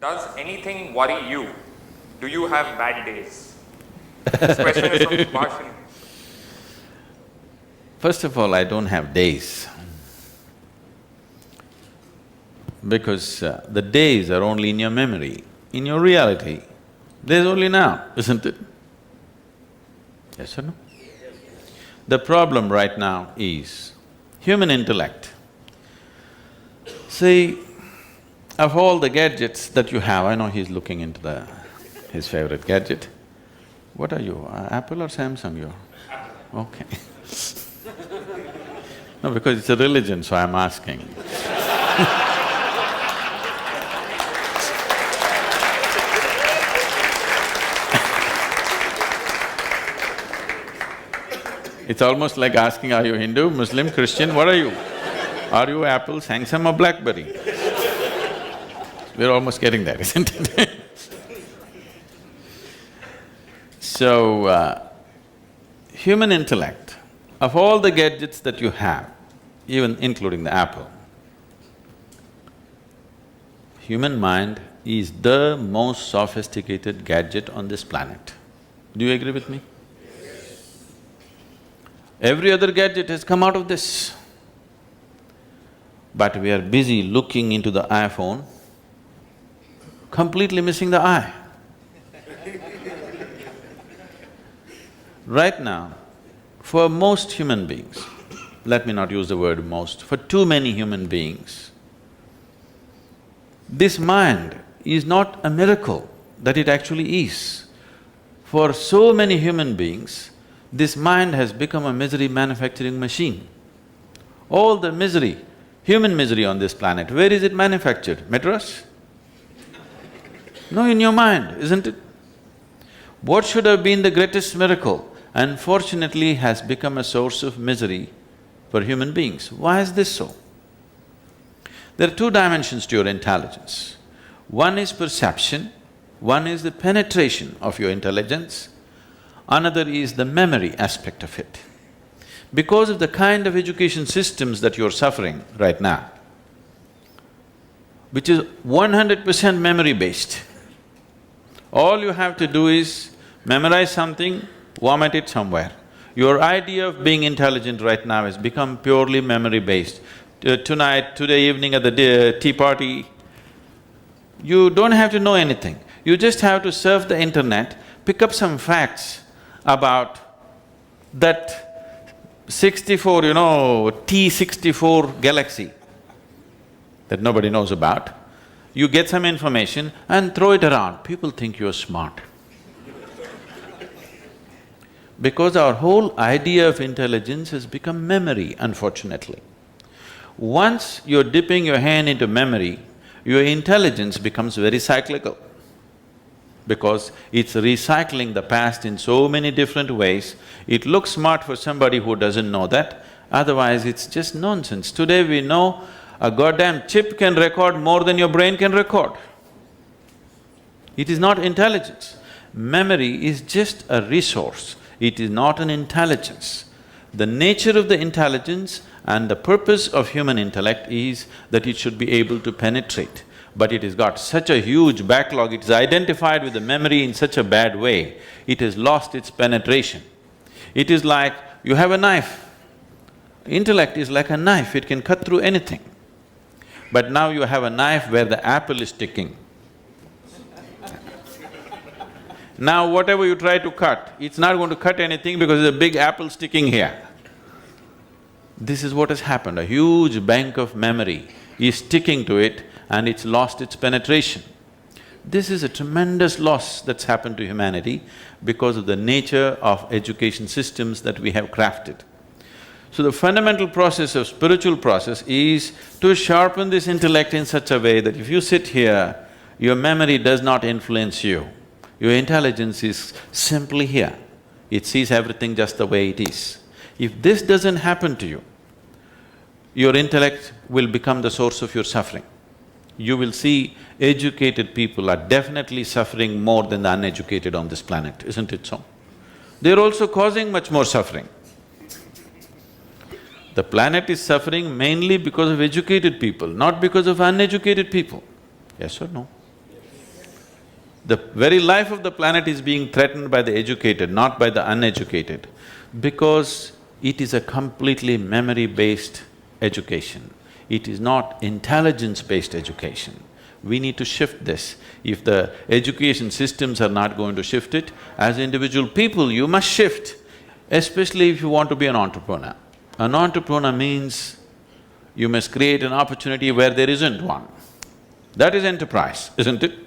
Does anything worry you? Do you have bad days? This question is from Bhashan. First of all, I don't have days. Because the days are only in your memory. In your reality, there's only now, isn't it? Yes or no? The problem right now is human intellect. See, of all the gadgets that you have, I know he's looking into his favorite gadget. What are you, Apple or Samsung you're? Okay. No, because it's a religion, so I'm asking. It's almost like asking, are you Hindu, Muslim, Christian, what are you? Are you Apple, Samsung or BlackBerry? We're almost getting there, isn't it? So, human intellect, of all the gadgets that you have, even including the Apple, human mind is the most sophisticated gadget on this planet. Do you agree with me? Every other gadget has come out of this. But we are busy looking into the iPhone, completely missing the eye. Right now, for most human beings, let me not use the word most, for too many human beings, this mind is not a miracle that it actually is. For so many human beings, this mind has become a misery manufacturing machine. All the misery, human misery on this planet, where is it manufactured? Madras? No, in your mind, isn't it? What should have been the greatest miracle, unfortunately has become a source of misery for human beings. Why is this so? There are two dimensions to your intelligence. One is perception, one is the penetration of your intelligence, another is the memory aspect of it. Because of the kind of education systems that you're suffering right now, which is 100% memory-based, all you have to do is memorize something, vomit it somewhere. Your idea of being intelligent right now has become purely memory-based. Today evening at the tea party, you don't have to know anything. You just have to surf the internet, pick up some facts about that 64, T64 galaxy that nobody knows about. You get some information and throw it around, people think you're smart. Because our whole idea of intelligence has become memory, unfortunately. Once you're dipping your hand into memory, your intelligence becomes very cyclical. Because it's recycling the past in so many different ways, it looks smart for somebody who doesn't know that, otherwise it's just nonsense. Today we know a goddamn chip can record more than your brain can record. It is not intelligence. Memory is just a resource, it is not an intelligence. The nature of the intelligence and the purpose of human intellect is that it should be able to penetrate. But it has got such a huge backlog, it is identified with the memory in such a bad way, it has lost its penetration. It is like you have a knife. Intellect is like a knife, it can cut through anything. But now you have a knife where the apple is sticking. Now whatever you try to cut, it's not going to cut anything because there's a big apple sticking here. This is what has happened, a huge bank of memory is sticking to it and it's lost its penetration. This is a tremendous loss that's happened to humanity because of the nature of education systems that we have crafted. So the fundamental process of spiritual process is to sharpen this intellect in such a way that if you sit here, your memory does not influence you. Your intelligence is simply here, it sees everything just the way it is. If this doesn't happen to you, your intellect will become the source of your suffering. You will see educated people are definitely suffering more than the uneducated on this planet, isn't it so? They're also causing much more suffering. The planet is suffering mainly because of educated people, not because of uneducated people. Yes or no? The very life of the planet is being threatened by the educated, not by the uneducated, because it is a completely memory-based education. It is not intelligence-based education. We need to shift this. If the education systems are not going to shift it, as individual people, you must shift, especially if you want to be an entrepreneur. An entrepreneur means you must create an opportunity where there isn't one. That is enterprise, isn't it?